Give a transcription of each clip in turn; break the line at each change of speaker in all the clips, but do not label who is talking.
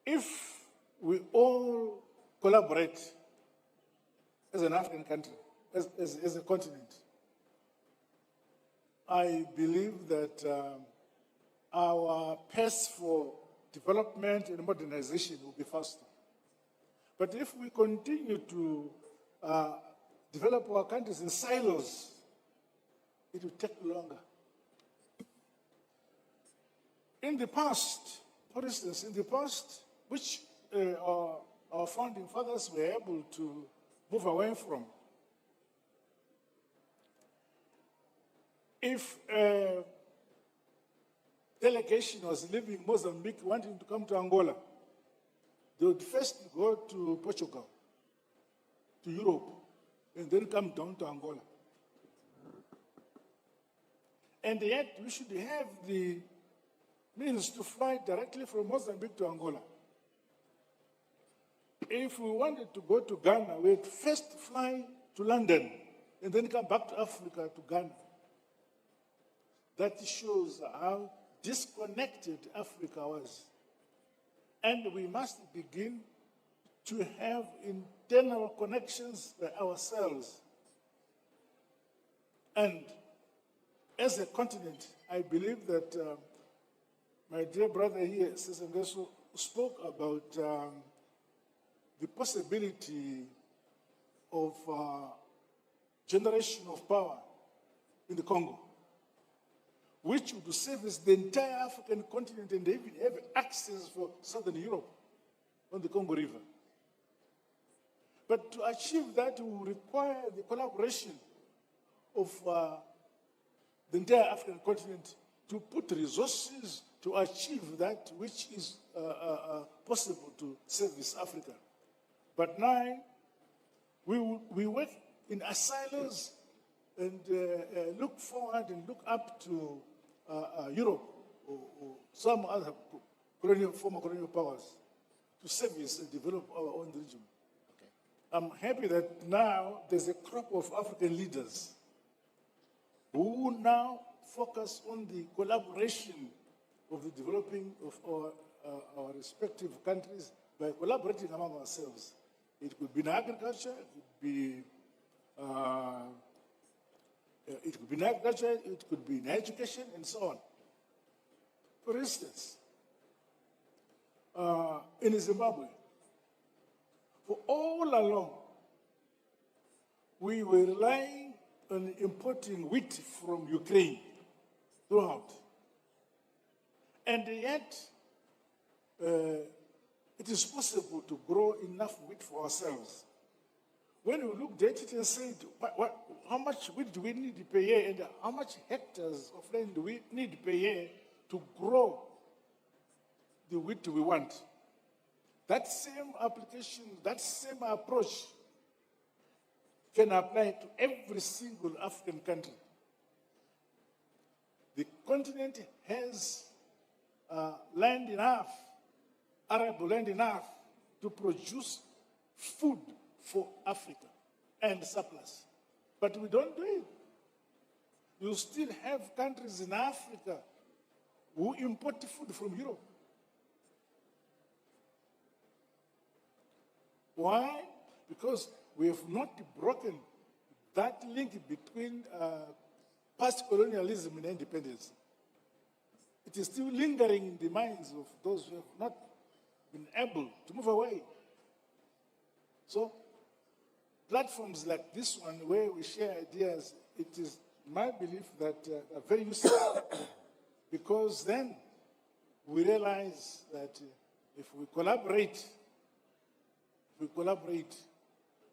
If we all collaborate as an African country, as a continent, I believe that our pace for development and modernization will be faster. But if we continue to develop our countries in silos, it will take longer. In the past, for instance, which our founding fathers were able to move away from, if a delegation was leaving Mozambique wanting to come to Angola, they would first go to Portugal, to Europe, and then come down to Angola. And yet, we should have the means to fly directly from Mozambique to Angola. If we wanted to go to Ghana, we'd first fly to London and then come back to Africa to Ghana. That shows how disconnected Africa was. And we must begin to have internal connections by ourselves. And as a continent, I believe that my dear brother here, Sesengeso, spoke about the possibility of generation of power in the Congo, which would service the entire African continent and even have access for Southern Europe on the Congo River. But to achieve that will require the collaboration of the entire African continent to put resources to achieve that which is possible to service Africa. But now, we work in silos and look forward and look up to Europe or some other former colonial powers to service and develop our own region. Okay. I'm happy that now there's a crop of African leaders who now focus on the collaboration of the developing of our respective countries by collaborating among ourselves. It could be in agriculture, it could be in education, and so on. For instance, in Zimbabwe, for all along, we were relying on importing wheat from Ukraine throughout. And yet, it is possible to grow enough wheat for ourselves. When we looked at it and said, how much wheat do we need per year and how much hectares of land do we need per year to grow the wheat we want? That same application, that same approach can apply to every single African country. The continent has land enough, arable land enough to produce food for Africa and surplus. But we don't do it. You still have countries in Africa who import food from Europe. Why? Because we have not broken that link between past colonialism and independence. It is still lingering in the minds of those who have not been able to move away. So, platforms like this one, where we share ideas, it is my belief that are very useful because then we realize that if we collaborate,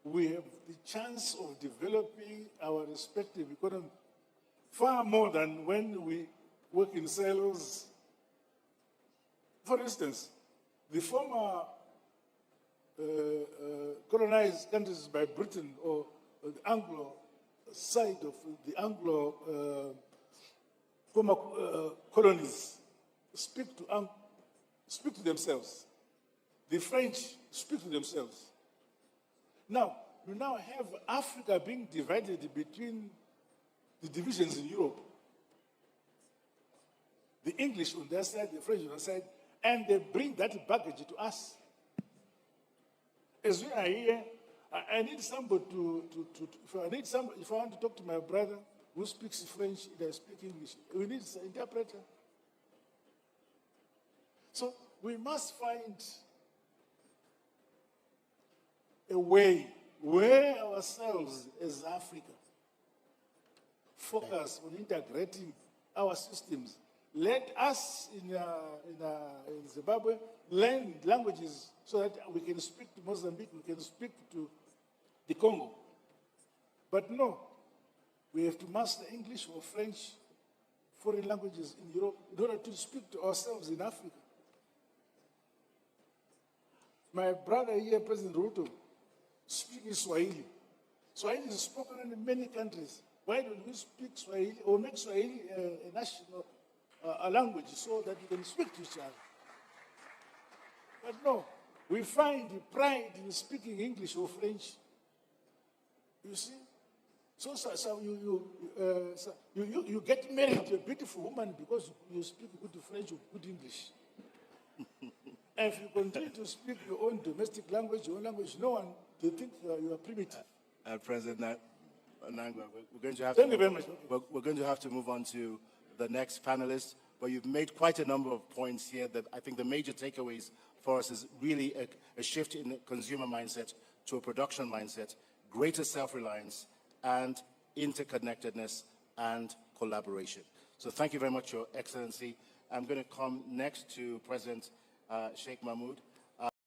we have the chance of developing our respective economy far more than when we work in silos. For instance, the former colonized countries by Britain or the Anglo side of the Anglo former colonies speak to themselves. The French speak to themselves. Now, you now have Africa being divided between the divisions in Europe. The English on their side, the French on their side, and they bring that baggage to us. As we are here, I need somebody if I want to talk to my brother who speaks French, they speak English, we need an interpreter. So we must find a way where ourselves as Africa focus on integrating our systems. Let us in Zimbabwe learn languages so that we can speak to Mozambique, we can speak to the Congo. But no, we have to master English or French, foreign languages in Europe, in order to speak to ourselves in Africa. My brother here, President Ruto, speaks Swahili. Swahili is spoken in many countries. Why don't we speak Swahili or make Swahili a national language so that we can speak to each other? But no, we find pride in speaking English or French. You see? So you get married to a beautiful woman because you speak good French or good English. And if you continue to speak your own domestic language, your own language, no one will think you are primitive.
President Mnangagwa, we're going to have
Thank you very much.
We're going to have to move on to the next panelist, but you've made quite a number of points here that I think the major takeaways for us is really a shift in the consumer mindset to a production mindset, greater self-reliance, and interconnectedness and collaboration. So thank you very much, Your Excellency. I'm going to come next to President Sheikh Mahmoud.